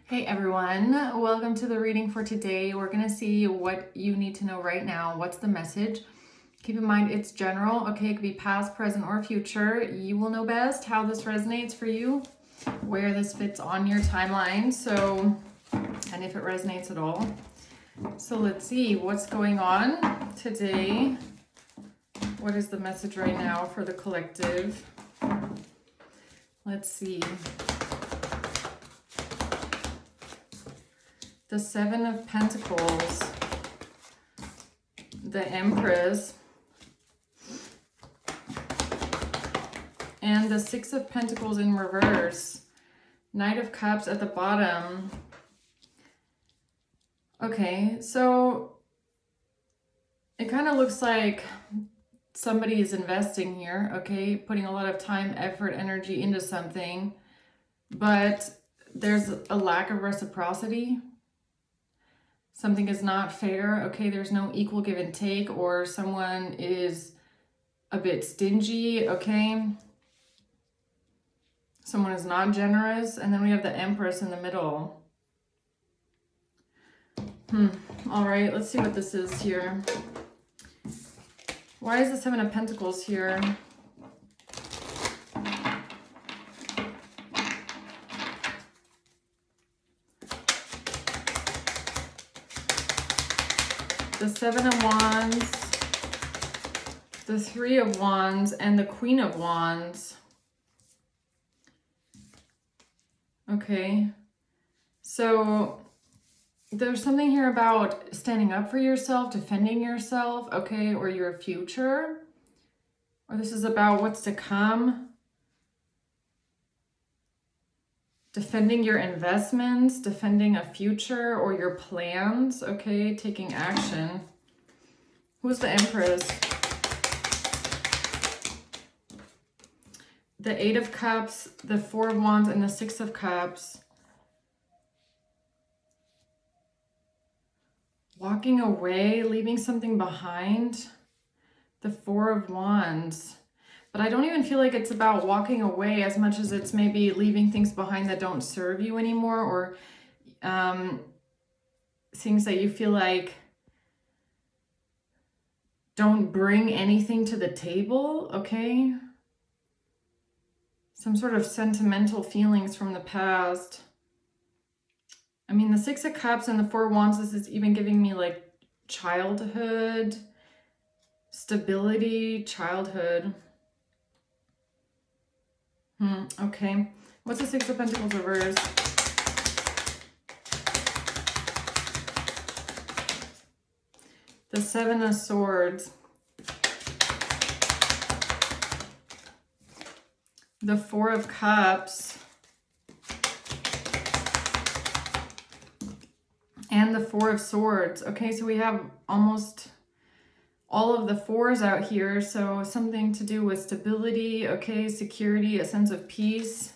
Hey everyone, welcome to the reading for today. We're going to see what you need to know right now. What's the message? Keep in mind it's general, okay? It could be past, present, or future. You will know best how this resonates for you, where this fits on your timeline, and if it resonates at all. So let's see what's going on today. What is the message right now for the collective? Let's see. The Seven of Pentacles, the Empress, and the Six of Pentacles in reverse, Knight of Cups at the bottom. Okay, so it kind of looks like somebody is investing here, okay, putting a lot of time, effort, energy into something, but there's a lack of reciprocity. Something is not fair, okay, there's no equal give and take, or someone is a bit stingy, okay? Someone is not generous, and then we have the Empress in the middle. All right, let's see what this is here. Why is the Seven of Pentacles here? The Seven of Wands, the Three of Wands, and the Queen of Wands. Okay, so there's something here about standing up for yourself, defending yourself, okay, or your future. Or this is about what's to come. Defending your investments, defending a future or your plans, okay, taking action. Who's the Empress? The Eight of Cups, the Four of Wands, and the Six of Cups. Walking away, leaving something behind. The Four of Wands. But I don't even feel like it's about walking away as much as it's maybe leaving things behind that don't serve you anymore, or things that you feel like don't bring anything to the table, okay? Some sort of sentimental feelings from the past. I mean, the Six of Cups and the Four of Wands, this is even giving me like childhood, stability, childhood. Okay. What's the Six of Pentacles reverse? The Seven of Swords. The Four of Cups. And the Four of Swords. Okay, so we have almost all of the fours out here. So something to do with stability, okay, security, a sense of peace.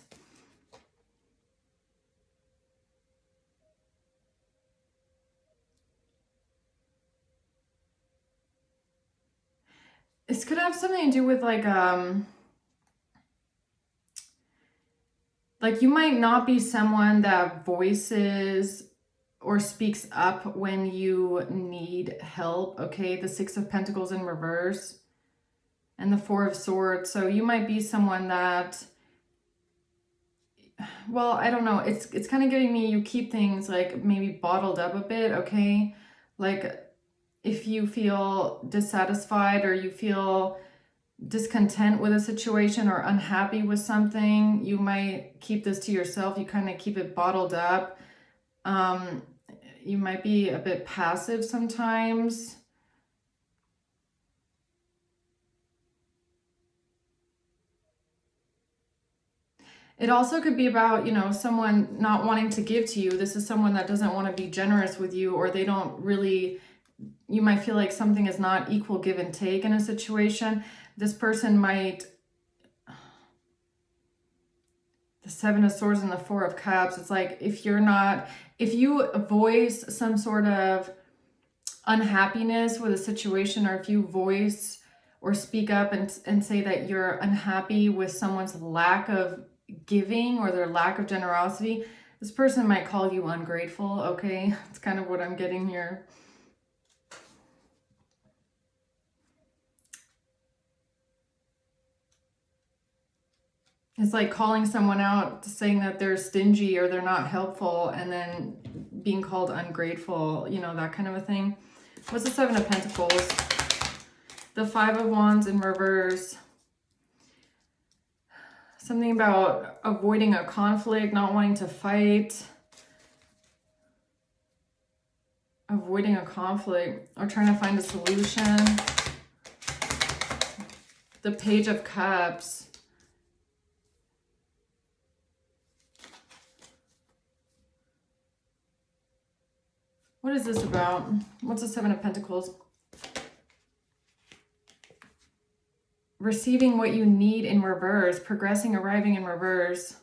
This could have something to do with like you might not be someone that voices or speaks up when you need help, okay? The Six of Pentacles in reverse and the Four of Swords. So you might be someone that, well, I don't know. It's kind of giving me you keep things like maybe bottled up a bit, okay? Like if you feel dissatisfied or you feel discontent with a situation or unhappy with something, you might keep this to yourself. You kind of keep it bottled up. You might be a bit passive sometimes. It also could be about, someone not wanting to give to you. This is someone that doesn't want to be generous with you, or they don't really, you might feel like something is not equal give and take in a situation. This person might, the Seven of Swords and the Four of Cups, it's like if you voice some sort of unhappiness with a situation, or if you voice or speak up and say that you're unhappy with someone's lack of giving or their lack of generosity, This person might call you ungrateful, okay? It's kind of what I'm getting here. It's like calling someone out, saying that they're stingy or they're not helpful, and then being called ungrateful, you know, that kind of a thing. What's the Seven of Pentacles? The Five of Wands in reverse. Something about avoiding a conflict, not wanting to fight. Avoiding a conflict or trying to find a solution. The Page of Cups. What is this about? What's the Seven of Pentacles? Receiving what you need in reverse. Progressing, arriving in reverse.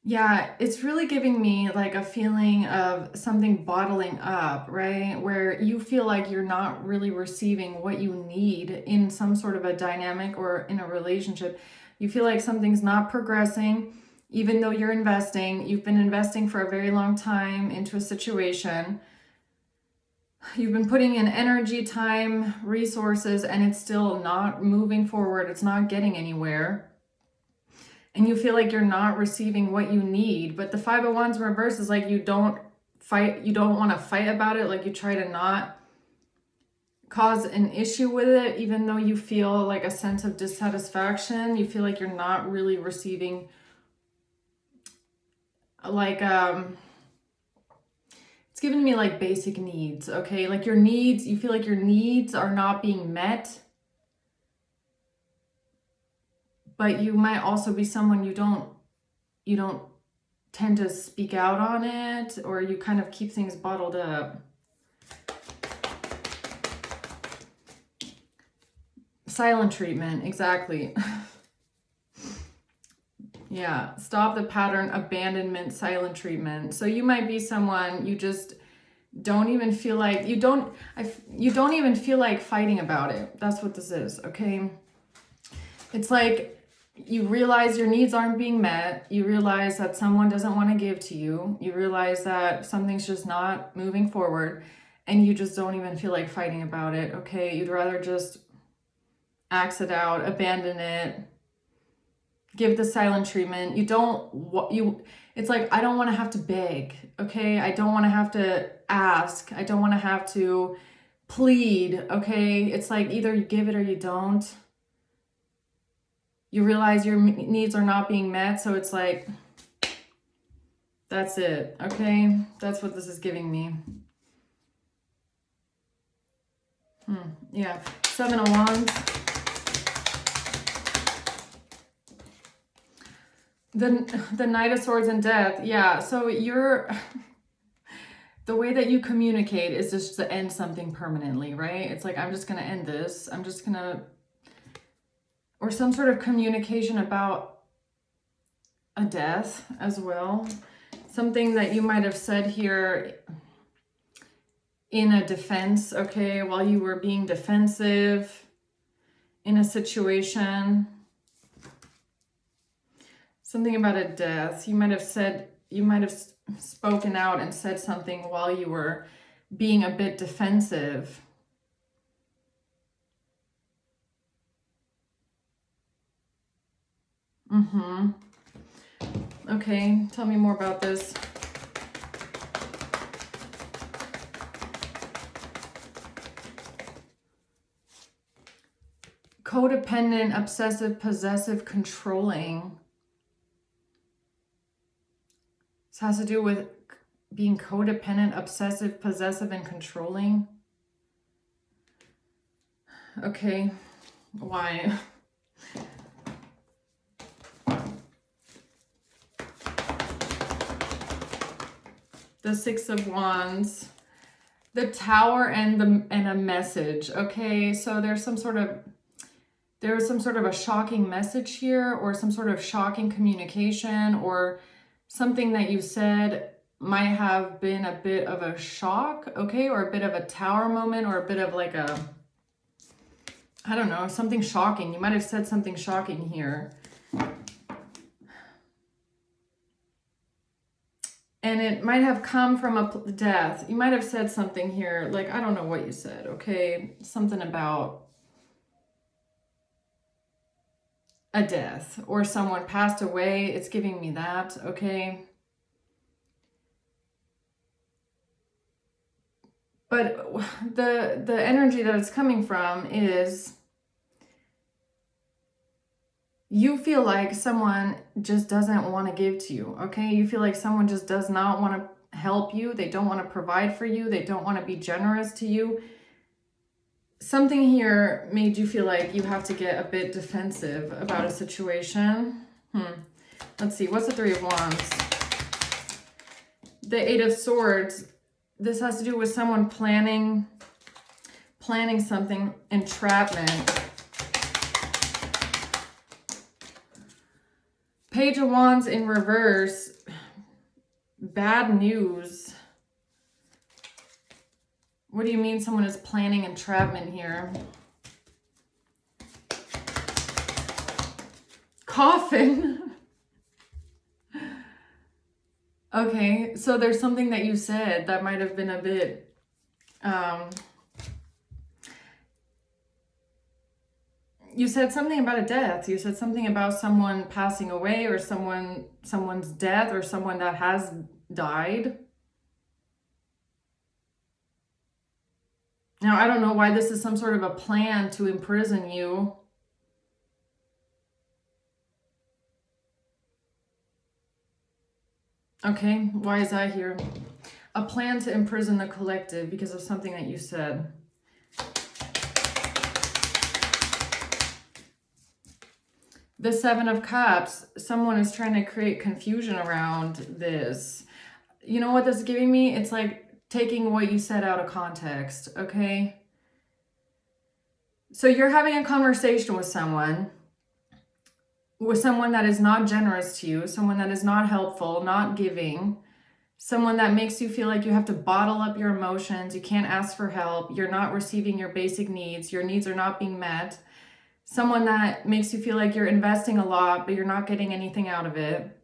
Yeah, it's really giving me like a feeling of something bottling up, right? Where you feel like you're not really receiving what you need in some sort of a dynamic or in a relationship. You feel like something's not progressing. Even though you're investing, you've been investing for a very long time into a situation. You've been putting in energy, time, resources, and it's still not moving forward. It's not getting anywhere. And you feel like you're not receiving what you need. But the Five of Wands in reverse is like you don't fight, you don't want to fight about it. Like you try to not cause an issue with it, even though you feel like a sense of dissatisfaction. You feel like you're not really receiving like it's giving me like basic needs, okay? Like your needs, you feel like your needs are not being met. But you might also be someone you don't tend to speak out on it, or you kind of keep things bottled up. Silent treatment, exactly. Yeah, stop the pattern, abandonment, silent treatment. So you might be someone you just don't even feel like, you don't even feel like fighting about it. That's what this is, okay? It's like you realize your needs aren't being met. You realize that someone doesn't want to give to you. You realize that something's just not moving forward, and you just don't even feel like fighting about it, okay? You'd rather just axe it out, abandon it, give the silent treatment. It's like, I don't want to have to beg, okay? I don't want to have to ask. I don't want to have to plead, okay? It's like either you give it or you don't. You realize your needs are not being met, so it's like, that's it, okay? That's what this is giving me. Yeah, Seven of Wands. The Knight of Swords and Death. Yeah, so the way that you communicate is just to end something permanently, right? It's like, I'm just going to end this. I'm just going to, or some sort of communication about a death as well. Something that you might have said here in a defense, okay, while you were being defensive in a situation. Something about a death. You might have spoken out and said something while you were being a bit defensive. Okay, tell me more about this. Codependent, obsessive, possessive, controlling. This has to do with being codependent, obsessive, possessive, and controlling. Okay, why? The Six of Wands, the Tower, and a message. Okay, so there's some sort of a shocking message here, or some sort of shocking communication, or something that you said might have been a bit of a shock, okay, or a bit of a tower moment, or a bit of like a, I don't know, something shocking. You might have said something shocking here. And it might have come from a death. You might have said something here, like, I don't know what you said, okay? Something about a death or someone passed away. It's giving me that, okay? But the energy that it's coming from is you feel like someone just doesn't want to give to you, okay? You feel like someone just does not want to help you. They don't want to provide for you. They don't want to be generous to you. Something here made you feel like you have to get a bit defensive about a situation. Let's see, what's the Three of Wands? The Eight of Swords. This has to do with someone planning something, entrapment. Page of Wands in reverse, bad news. What do you mean someone is planning entrapment here? Coffin. Okay, so there's something that you said that might have been a bit, you said something about a death. You said something about someone passing away or someone's death or someone that has died. Now, I don't know why this is some sort of a plan to imprison you. Okay, why is that here? A plan to imprison the collective because of something that you said. The Seven of Cups, someone is trying to create confusion around this. You know what this is giving me? It's like taking what you said out of context, okay? So you're having a conversation with someone that is not generous to you, someone that is not helpful, not giving, someone that makes you feel like you have to bottle up your emotions, you can't ask for help, you're not receiving your basic needs, your needs are not being met, someone that makes you feel like you're investing a lot, but you're not getting anything out of it.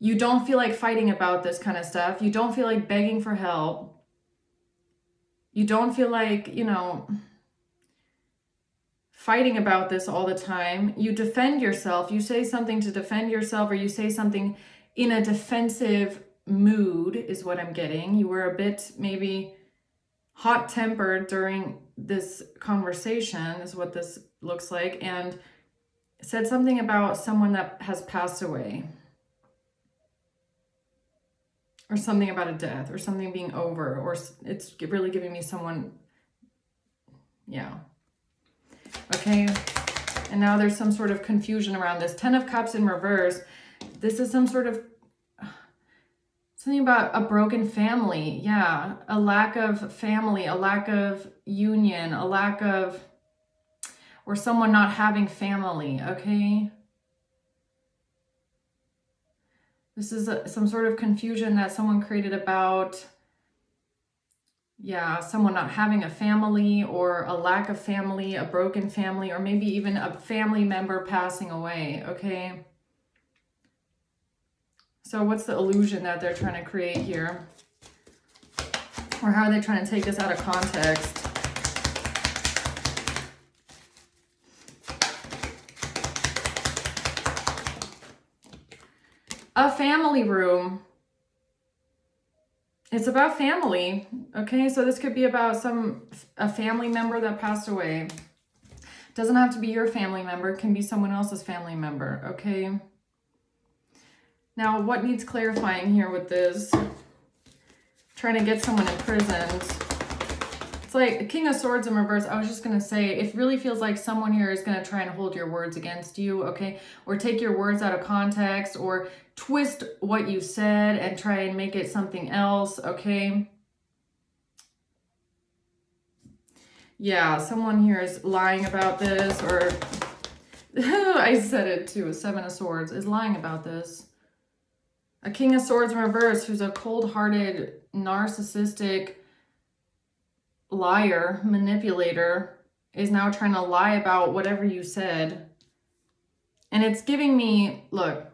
You don't feel like fighting about this kind of stuff. You don't feel like begging for help. You don't feel like, fighting about this all the time. You defend yourself. You say something to defend yourself, or you say something in a defensive mood is what I'm getting. You were a bit maybe hot-tempered during this conversation is what this looks like, and said something about someone that has passed away. Or something about a death, or something being over, or it's really giving me someone, yeah. Okay, and now there's some sort of confusion around this. 10 of Cups in reverse. This is some sort of, something about a broken family. Yeah, a lack of family, a lack of union, a lack of, or someone not having family, okay? This is some sort of confusion that someone created about, yeah, someone not having a family or a lack of family, a broken family, or maybe even a family member passing away, okay? So what's the illusion that they're trying to create here? Or how are they trying to take this out of context? A family room. It's about family, okay? So this could be about a family member that passed away. Doesn't have to be your family member. It can be someone else's family member, okay? Now, what needs clarifying here with this? Trying to get someone imprisoned. It's like King of Swords in reverse. I was just going to say, it really feels like someone here is going to try and hold your words against you, okay? Or take your words out of context, or twist what you said and try and make it something else, okay? Yeah, someone here is lying about this, or I said it too, a Seven of Swords is lying about this. A King of Swords in reverse who's a cold-hearted, narcissistic liar, manipulator, is now trying to lie about whatever you said. And it's giving me, look,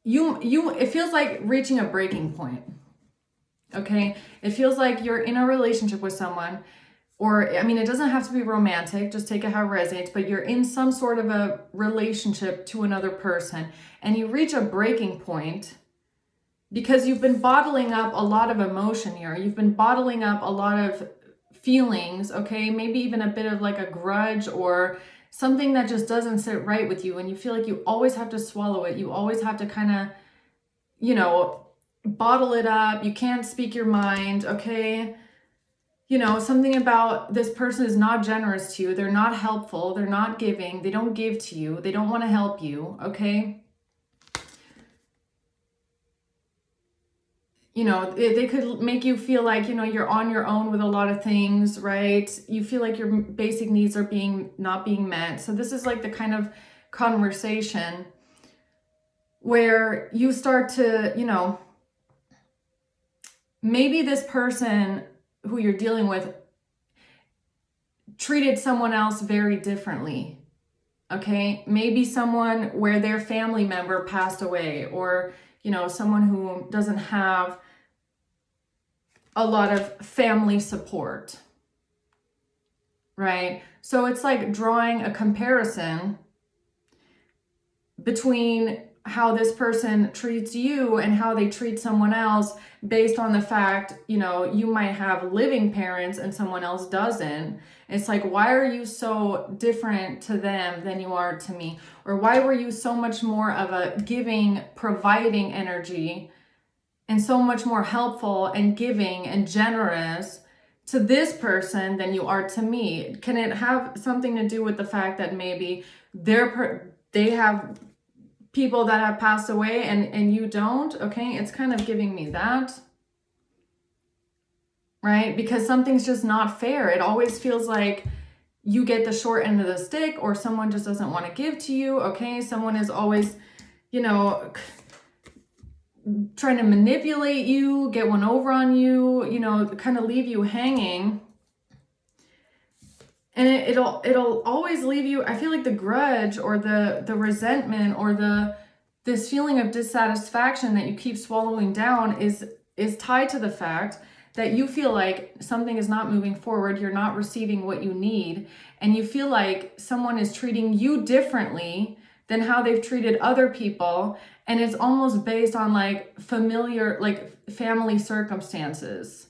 it feels like reaching a breaking point. Okay? It feels like you're in a relationship with someone, or I mean, it doesn't have to be romantic, just take it how it resonates, but you're in some sort of a relationship to another person, and you reach a breaking point because you've been bottling up a lot of emotion here. You've been bottling up a lot of feelings, okay? Maybe even a bit of like a grudge or something that just doesn't sit right with you, and you feel like you always have to swallow it. You always have to kind of, you know, bottle it up. You can't speak your mind, okay? You know, something about this person is not generous to you. They're not helpful. They're not giving. They don't give to you. They don't want to help you, okay? You know, they could make you feel like, you know, you're on your own with a lot of things, right? You feel like your basic needs are not being met. So this is like the kind of conversation where you start to, you know, maybe this person who you're dealing with treated someone else very differently. Okay, maybe someone where their family member passed away, or, you know, someone who doesn't have a lot of family support, right? So it's like drawing a comparison between how this person treats you and how they treat someone else based on the fact, you know, you might have living parents and someone else doesn't. It's like, why are you so different to them than you are to me? Or why were you so much more of a giving, providing energy and so much more helpful and giving and generous to this person than you are to me? Can it have something to do with the fact that maybe they have people that have passed away and you don't? Okay, it's kind of giving me that, right? Because something's just not fair. It always feels like you get the short end of the stick, or someone just doesn't want to give to you. Okay, someone is always, you know, trying to manipulate you, get one over on you, you know, kind of leave you hanging. And it'll always leave you, I feel like the grudge or the resentment or this feeling of dissatisfaction that you keep swallowing down is tied to the fact that you feel like something is not moving forward, you're not receiving what you need, and you feel like someone is treating you differently than how they've treated other people, and it's almost based on like familiar, like family circumstances.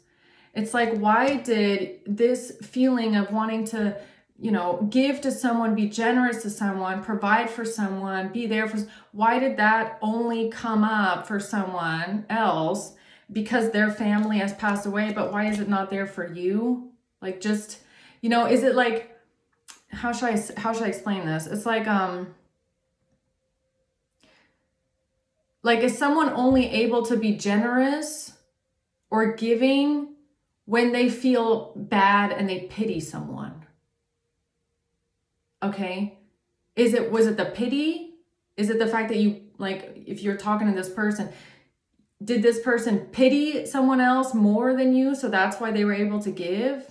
It's like, why did this feeling of wanting to, you know, give to someone, be generous to someone, provide for someone, be there for, why did that only come up for someone else because their family has passed away, but why is it not there for you? Like, just, you know, is it like, how should I explain this? It's like, is someone only able to be generous or giving when they feel bad and they pity someone? Okay. Was it the pity? Is it the fact that you, like, if you're talking to this person, did this person pity someone else more than you, so that's why they were able to give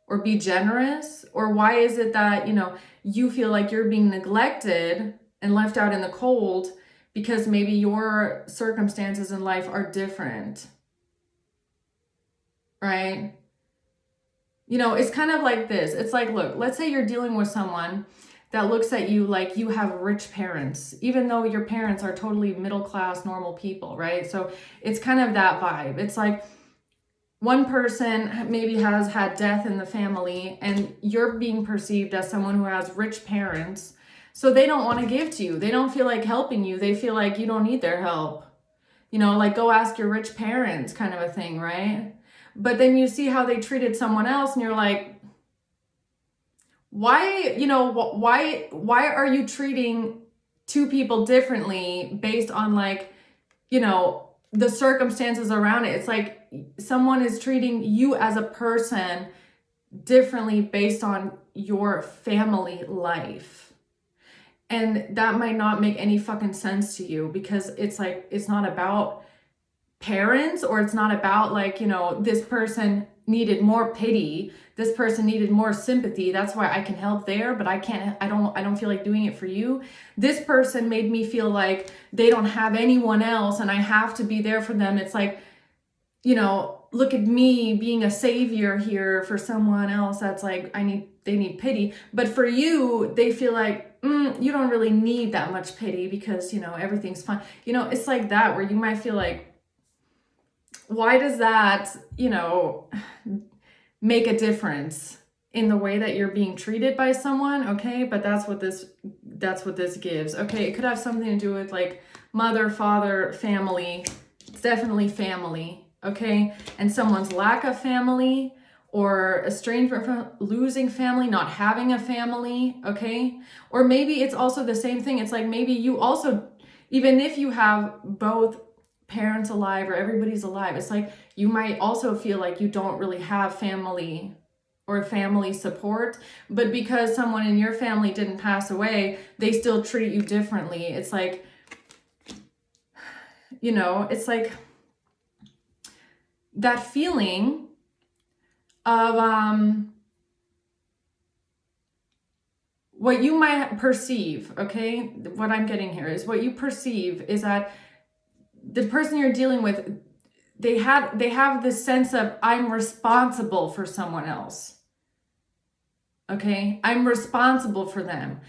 or be generous? Or why is it that, you know, you feel like you're being neglected and left out in the cold because maybe your circumstances in life are different, right? You know, it's kind of like this. It's like, look, let's say you're dealing with someone that looks at you like you have rich parents, even though your parents are totally middle class, normal people, right? So it's kind of that vibe. It's like one person maybe has had death in the family, and you're being perceived as someone who has rich parents. So they don't want to give to you. They don't feel like helping you. They feel like you don't need their help. You know, like, go ask your rich parents kind of a thing, right? But then you see how they treated someone else, and you're like, why, you know, why are you treating two people differently based on, like, you know, the circumstances around it? It's like someone is treating you as a person differently based on your family life. And that might not make any fucking sense to you, because it's like, it's not about parents, or it's not about, like, you know, this person needed more pity. This person needed more sympathy. That's why I can help there, but I don't feel like doing it for you. This person made me feel like they don't have anyone else and I have to be there for them. It's like, look at me being a savior here for someone else. That's like, they need pity. But for you, they feel like, you don't really need that much pity because, everything's fine. It's like that where you might feel like, why does that, make a difference in the way that you're being treated by someone? Okay, but that's what this gives. Okay, it could have something to do with like mother, father, family. It's definitely family. Okay, and someone's lack of family or estrangement from losing family, not having a family. Okay, or maybe it's also the same thing. It's like maybe you also, even if you have both parents alive or everybody's alive, it's like you might also feel like you don't really have family or family support, but because someone in your family didn't pass away, they still treat you differently. It's like, it's like that feeling of what you might perceive. Okay, what I'm getting here is what you perceive is that the person you're dealing with, they have this sense of, I'm responsible for someone else. Okay, I'm responsible for them.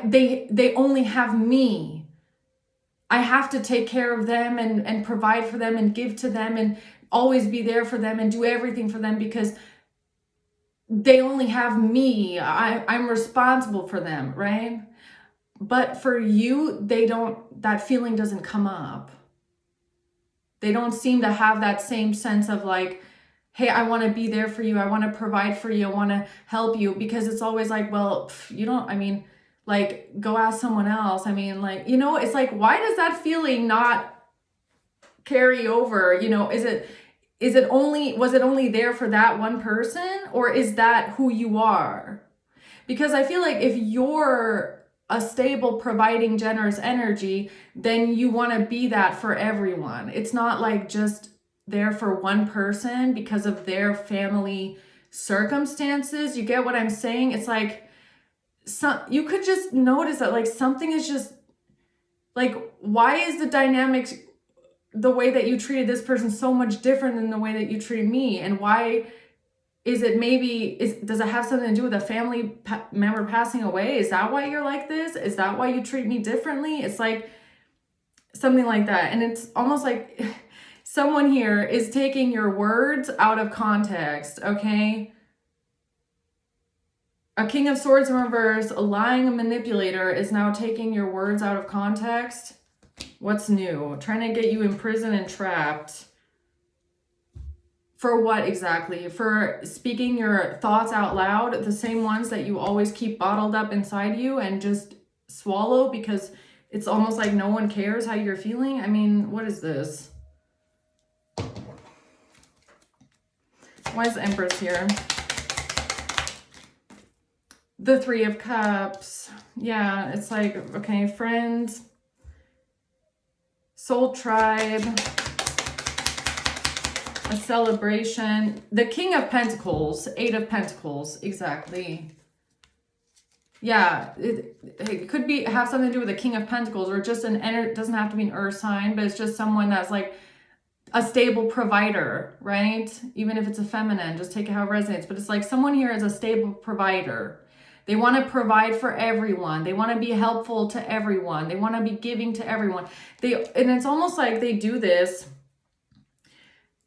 They only have me. I have to take care of them and provide for them and give to them and always be there for them and do everything for them because they only have me. I'm responsible for them, right? But for you, that feeling doesn't come up. They don't seem to have that same sense of like, hey, I want to be there for you. I want to provide for you. I want to help you, because it's always like, well, like, go ask someone else. It's like, why does that feeling not carry over? Was it only there for that one person, or is that who you are? Because I feel like if you're a stable, providing, generous energy, then you want to be that for everyone. It's not like just there for one person because of their family circumstances. You get what I'm saying? It's like you could just notice that like something is just like, why is the dynamics, the way that you treated this person so much different than the way that you treated me? And why is it does it have something to do with a family member passing away? Is that why you're like this? Is that why you treat me differently? It's like something like that. And it's almost like someone here is taking your words out of context, okay? A King of Swords in reverse, a lying manipulator, is now taking your words out of context. What's new? Trying to get you in prison and trapped. For what exactly? For speaking your thoughts out loud, the same ones that you always keep bottled up inside you and just swallow because it's almost like no one cares how you're feeling? What is this? Why is the Empress here? The Three of Cups. Yeah, it's like, okay, friends, soul tribe, a celebration. The King of Pentacles, Eight of Pentacles, exactly. Yeah, it could have something to do with the King of Pentacles, or just it doesn't have to be an earth sign, but it's just someone that's like a stable provider, right? Even if it's a feminine, just take it how it resonates. But it's like someone here is a stable provider. They want to provide for everyone. They want to be helpful to everyone. They want to be giving to everyone. And it's almost like they do this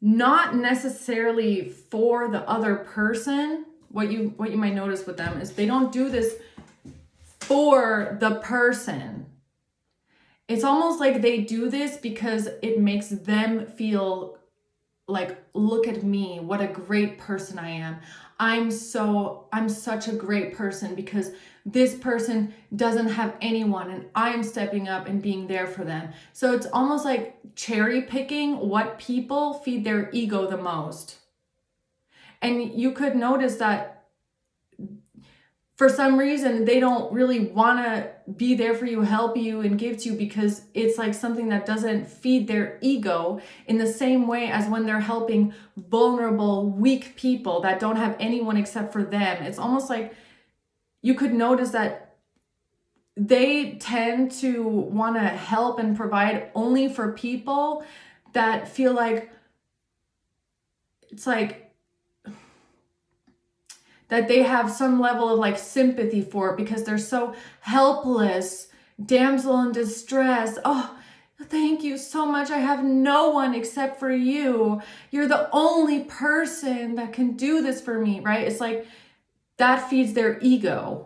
not necessarily for the other person. What you might notice with them is they don't do this for the person. It's almost like they do this because it makes them feel like, look at me, what a great person I am. I'm such a great person because this person doesn't have anyone and I'm stepping up and being there for them. So it's almost like cherry picking what people feed their ego the most. And you could notice that for some reason, they don't really want to be there for you, help you, and give to you because it's like something that doesn't feed their ego in the same way as when they're helping vulnerable, weak people that don't have anyone except for them. It's almost like you could notice that they tend to want to help and provide only for people that feel like it's like that they have some level of like sympathy for it because they're so helpless, damsel in distress. Oh, thank you so much. I have no one except for you. You're the only person that can do this for me, right? It's like that feeds their ego.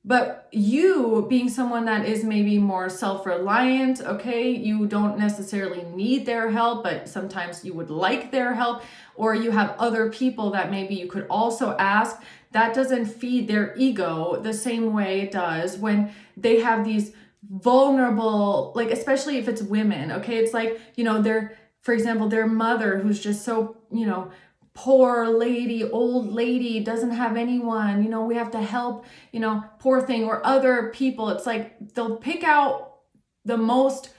But you being someone that is maybe more self-reliant, okay, you don't necessarily need their help, but sometimes you would like their help, or you have other people that maybe you could also ask. That doesn't feed their ego the same way it does when they have these vulnerable, like especially if it's women, okay, it's like, for example, their mother who's just so, poor lady, old lady, doesn't have anyone, we have to help, poor thing, or other people. It's like they'll pick out the ones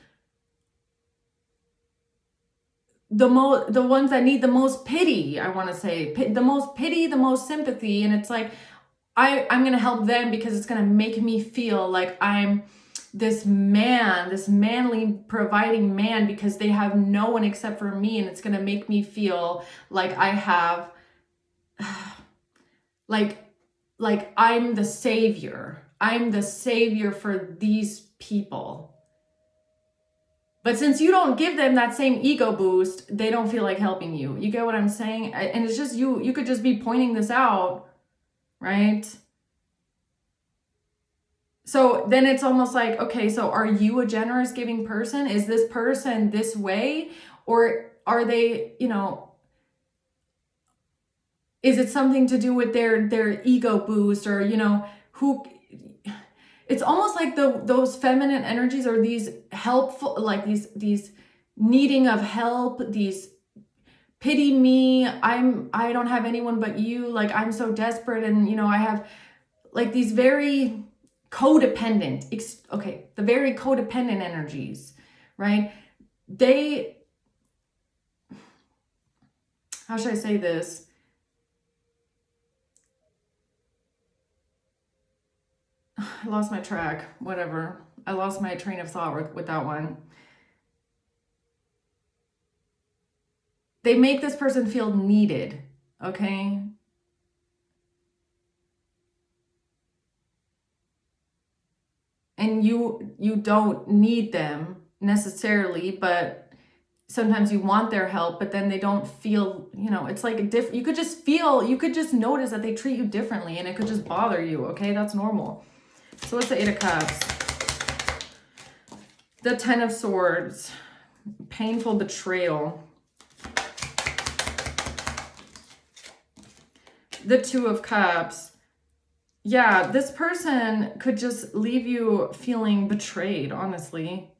that need the most pity, I want to say, the most pity, the most sympathy. And it's like, I'm going to help them because it's going to make me feel like I'm this man, this manly providing man, because they have no one except for me. And it's going to make me feel like I have, like I'm the savior. I'm the savior for these people. But since you don't give them that same ego boost, they don't feel like helping you. You get what I'm saying? And it's just you could just be pointing this out, right? So then it's almost like, okay, so are you a generous giving person? Is this person this way? Or are they, is it something to do with their ego boost, or, who? It's almost like those feminine energies are these helpful, like these needing of help, these pity me, I don't have anyone but you, like I'm so desperate, and I have like these very codependent, the very codependent energies, right? How should I say this? I lost my track, whatever. I lost my train of thought with that one. They make this person feel needed, okay? And you don't need them necessarily, but sometimes you want their help, but then they don't feel, it's like you could just notice that they treat you differently, and it could just bother you, okay? That's normal. So what's the Eight of Cups? The Ten of Swords, painful betrayal. The Two of Cups. Yeah, this person could just leave you feeling betrayed, honestly.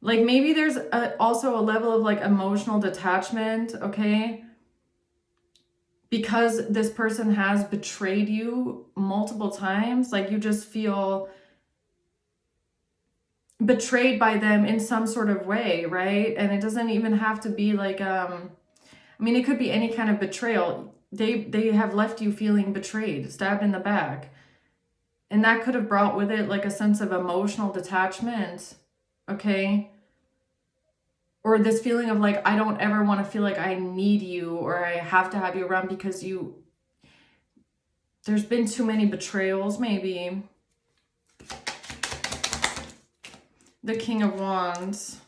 Like maybe there's also a level of like emotional detachment, okay? Because this person has betrayed you multiple times, like you just feel betrayed by them in some sort of way, right? And it doesn't even have to be like, it could be any kind of betrayal. They have left you feeling betrayed, stabbed in the back. And that could have brought with it like a sense of emotional detachment, okay? Or this feeling of like, I don't ever want to feel like I need you or I have to have you around because there's been too many betrayals, maybe. The King of Wands.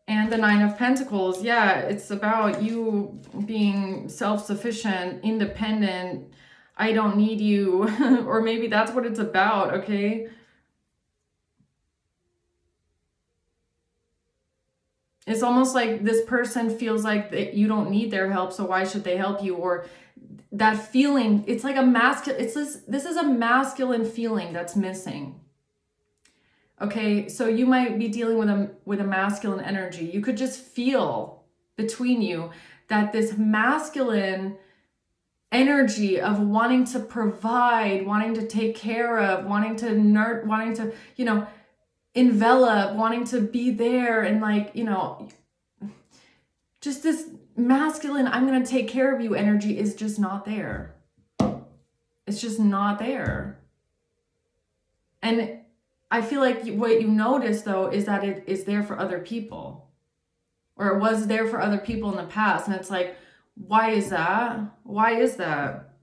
And the Nine of Pentacles. Yeah, it's about you being self-sufficient, independent. I don't need you. Or maybe that's what it's about, okay? It's almost like this person feels like that you don't need their help, so why should they help you? Or that feeling, it's like a masculine, this is a masculine feeling that's missing. Okay, so you might be dealing with a masculine energy. You could just feel between you that this masculine energy of wanting to provide, wanting to take care of, wanting to nurture, wanting to, envelop, wanting to be there, and like, just this masculine, I'm going to take care of you energy is just not there. It's just not there. And I feel like what you notice though is that it is there for other people, or it was there for other people in the past. And it's like, why is that? Why is that?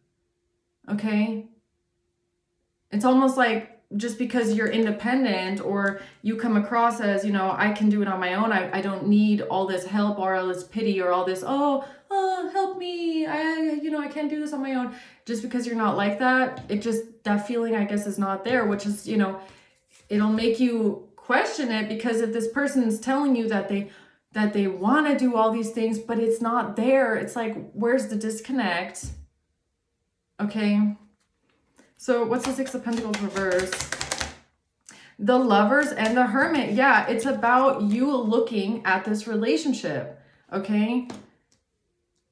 Okay. It's almost like just because you're independent, or you come across as, I can do it on my own. I don't need all this help or all this pity or all this, oh, help me. I can't do this on my own. Just because you're not like that, that feeling, I guess, is not there, which is, it'll make you question it, because if this person is telling you that they want to do all these things, but it's not there, it's like, where's the disconnect? Okay. So what's the Six of Pentacles reverse? The Lovers and the Hermit. Yeah, it's about you looking at this relationship. Okay.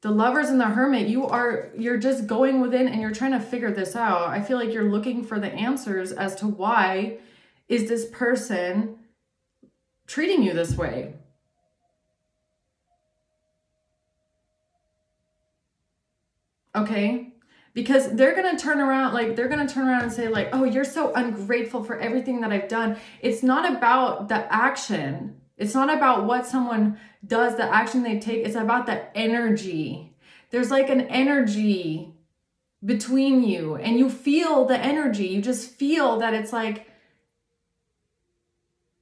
The Lovers and the Hermit, you're just going within and you're trying to figure this out. I feel like you're looking for the answers as to why is this person treating you this way. Okay. Because they're going to turn around and say like, oh, you're so ungrateful for everything that I've done. It's not about the action. It's not about what someone does, the action they take. It's about the energy. There's like an energy between you, and you feel the energy. You just feel that it's like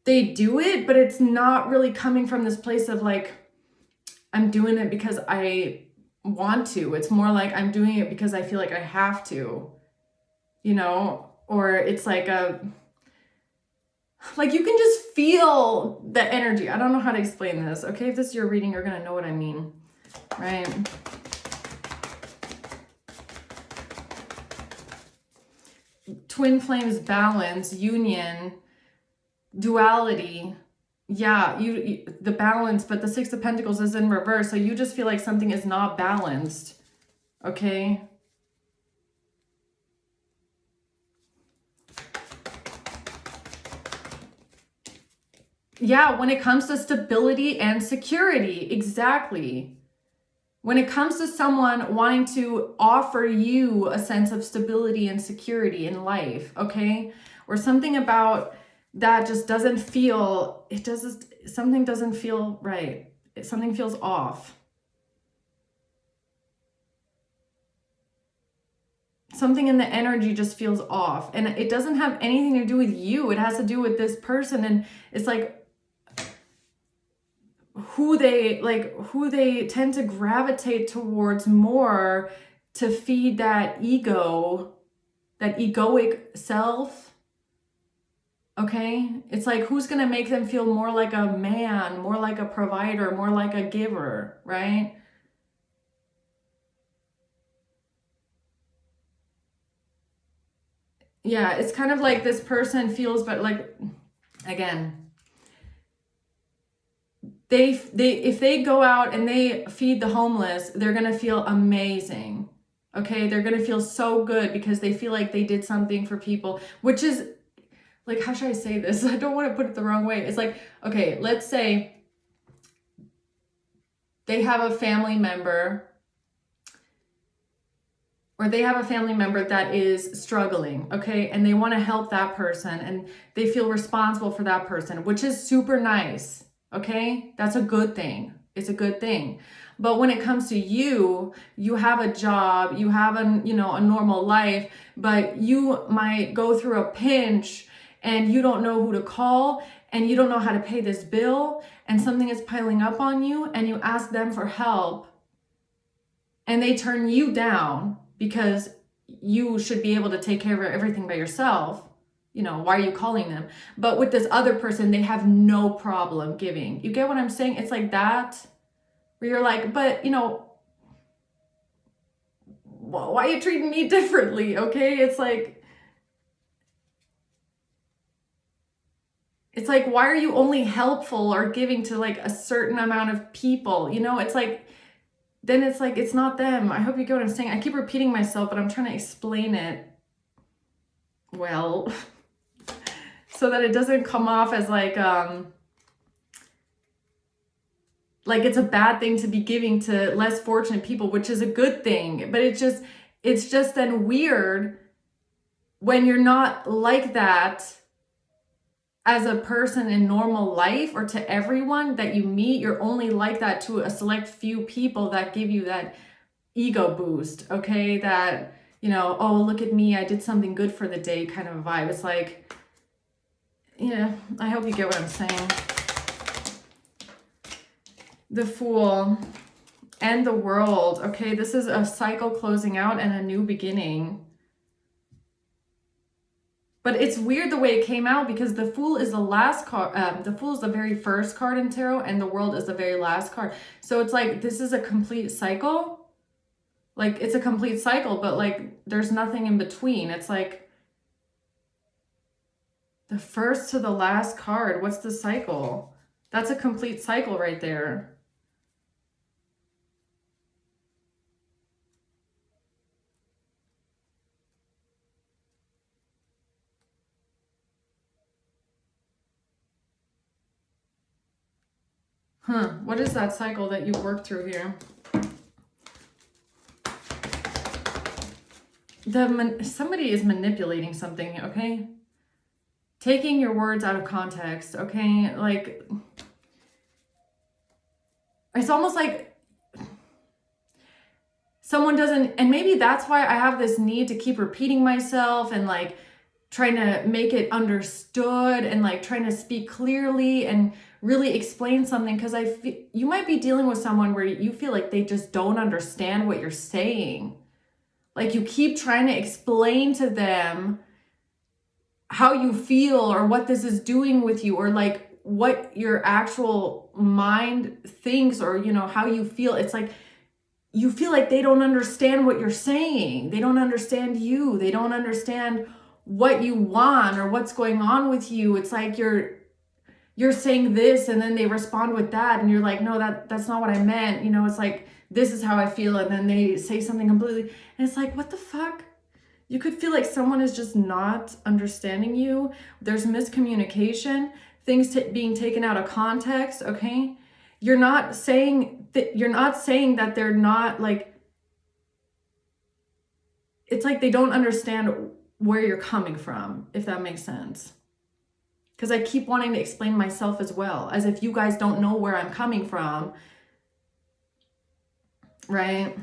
they do it, but it's not really coming from this place of like, I'm doing it because I want to. It's more like I'm doing it because I feel like I have to, or it's like you can just feel the energy. I don't know how to explain this. Okay, if this is your reading, you're gonna know what I mean, right? Twin flames, balance, union, duality. Yeah, the balance, but the Six of Pentacles is in reverse. So you just feel like something is not balanced. Okay. Yeah, when it comes to stability and security, exactly. When it comes to someone wanting to offer you a sense of stability and security in life, okay? Or something about that just doesn't feel, something doesn't feel right. Something feels off. Something in the energy just feels off. And it doesn't have anything to do with you. It has to do with this person. And it's like who they tend to gravitate towards more to feed that ego, that egoic self. Okay, it's like who's going to make them feel more like a man, more like a provider, more like a giver, right? Yeah, it's kind of like this person feels, but like, again, if they go out and they feed the homeless, they're going to feel amazing. Okay, they're going to feel so good because they feel like they did something for people, which is like, how should I say this? I don't want to put it the wrong way. It's like, okay, let's say they have a family member, or they have a family member that is struggling, okay? And they want to help that person and they feel responsible for that person, which is super nice, okay? That's a good thing. It's a good thing. But when it comes to you have a job, you have a normal life, but you might go through a pinch and you don't know who to call and you don't know how to pay this bill and something is piling up on you and you ask them for help and they turn you down because you should be able to take care of everything by yourself. Why are you calling them? But with this other person, they have no problem giving. You get what I'm saying? It's like that, where you're like, but why are you treating me differently? Okay. It's like, why are you only helpful or giving to like a certain amount of people? It's like, then it's like, it's not them. I hope you get what I'm saying. I keep repeating myself, but I'm trying to explain it well, so that it doesn't come off as like it's a bad thing to be giving to less fortunate people, which is a good thing. But it's just then weird when you're not like that as a person in normal life, or to everyone that you meet. You're only like that to a select few people that give you that ego boost, okay? That, oh, look at me, I did something good for the day kind of a vibe. It's like, yeah, I hope you get what I'm saying. The Fool and the World, okay? This is a cycle closing out and a new beginning. But it's weird the way it came out, because the Fool is the last card. The Fool is the very first card in tarot, and the World is the very last card. So it's like, this is a complete cycle. Like, it's a complete cycle, but like, there's nothing in between. It's like the first to the last card. What's the cycle? That's a complete cycle right there. What is that cycle that you work through here? Somebody is manipulating something, okay? Taking your words out of context, okay? Like, it's almost like someone doesn't, and maybe that's why I have this need to keep repeating myself and like trying to make it understood and like trying to speak clearly and really explain something, because you might be dealing with someone where you feel like they just don't understand what you're saying. Like, you keep trying to explain to them how you feel, or what this is doing with you, or like what your actual mind thinks, or how you feel. It's like you feel like they don't understand what you're saying. They don't understand you. They don't understand what you want or what's going on with you. It's like you're saying this, and then they respond with that, and you're like, no, that's not what I meant. It's like, this is how I feel, and then they say something completely, and it's like, what the fuck? You could feel like someone is just not understanding you. There's miscommunication, things being taken out of context, okay? You're not saying that they're not like, it's like they don't understand where you're coming from, if that makes sense. Because I keep wanting to explain myself as well, as if you guys don't know where I'm coming from, right?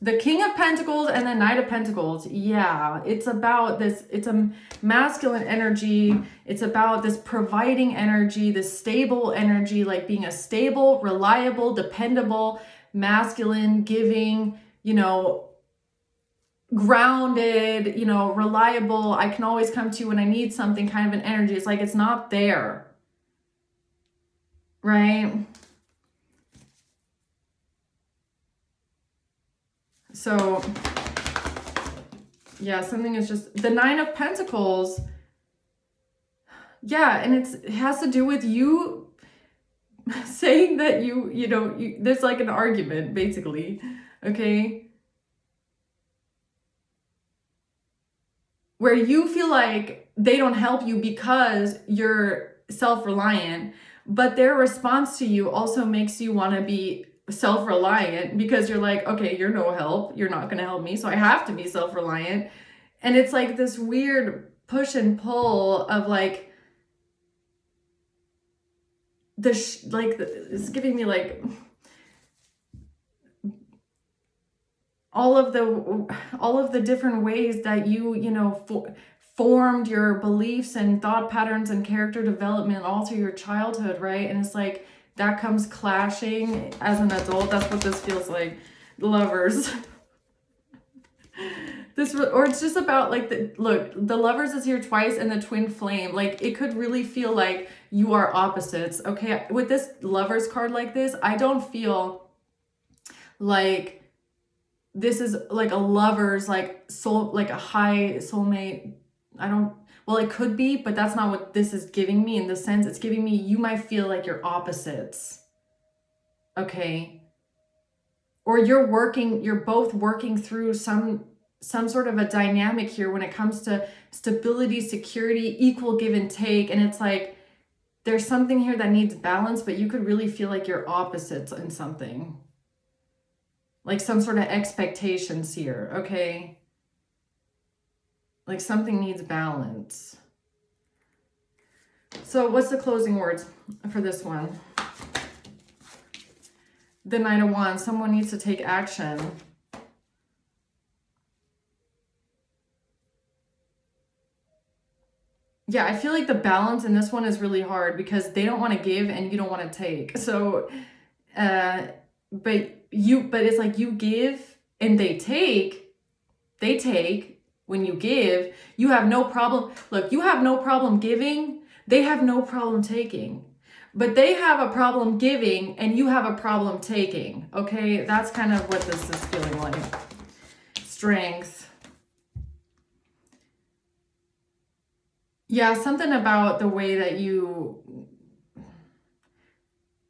The King of Pentacles and the Knight of Pentacles. Yeah, it's about this. It's a masculine energy. It's about this providing energy, this stable energy, like being a stable, reliable, dependable, masculine, giving, grounded, reliable. I can always come to you when I need something kind of an energy. It's like, it's not there, right? So, yeah, something is just the Nine of Pentacles. Yeah, and it has to do with you saying that there's like an argument, basically, okay? Where you feel like they don't help you because you're self-reliant, but their response to you also makes you want to be self-reliant, because you're like, okay, you're no help, you're not going to help me, so I have to be self-reliant. And it's like this weird push and pull of like it's giving me like all of the different ways that you formed your beliefs and thought patterns and character development all through your childhood, right? And it's like that comes clashing as an adult. That's what this feels like. The Lovers. Or it's just about like the Lovers is here twice, and the Twin Flame. Like, it could really feel like you are opposites, okay? With this Lovers card like this, I don't feel like this is like a lover's like soul, like a high soulmate. Well, it could be, but that's not what this is giving me. In the sense, it's giving me, you might feel like you're opposites. okay? Or you're both working through some sort of a dynamic here when it comes to stability, security, equal give and take. And it's like, there's something here that needs balance, but you could really feel like you're opposites in something. Like some sort of expectations here, okay? Like something needs balance. So what's the closing words for this one? The Knight of Wands. Someone needs to take action. Yeah, I feel like the balance in this one is really hard because they don't want to give and you don't want to take. So, but it's like you give and they take when you give. You have no problem. Look, you have no problem giving. They have no problem taking. But they have a problem giving and you have a problem taking. Okay, that's kind of what this is feeling like. Strength. Yeah, something about the way that you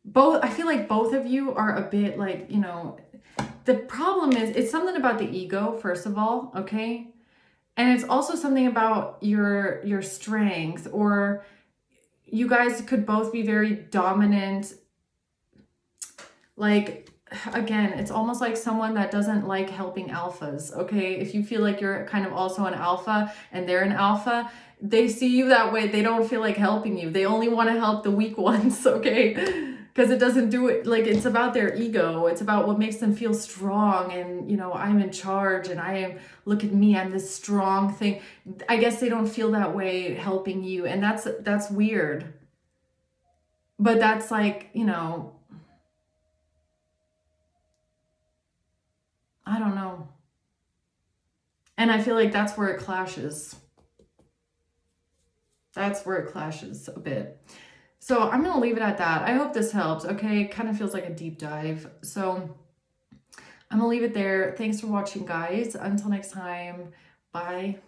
both, I feel like both of you are a bit like, you know, the problem is it's something about the ego, first of all, okay? And it's also something about your strength, or you guys could both be very dominant. Like, again, it's almost like someone that doesn't like helping alphas, okay? If you feel like you're kind of also an alpha and they're an alpha, they see you that way. They don't feel like helping you. They only want to help the weak ones, okay? Because it doesn't do it, like, it's about their ego. It's about what makes them feel strong and, you know, I'm in charge and I am, look at me, I'm this strong thing. I guess they don't feel that way helping you. And that's weird. But that's like, you know, I don't know. And I feel like that's where it clashes. That's where it clashes a bit. So I'm going to leave it at that. I hope this helps. Okay. It kind of feels like a deep dive. So I'm going to leave it there. Thanks for watching, guys. Until next time. Bye.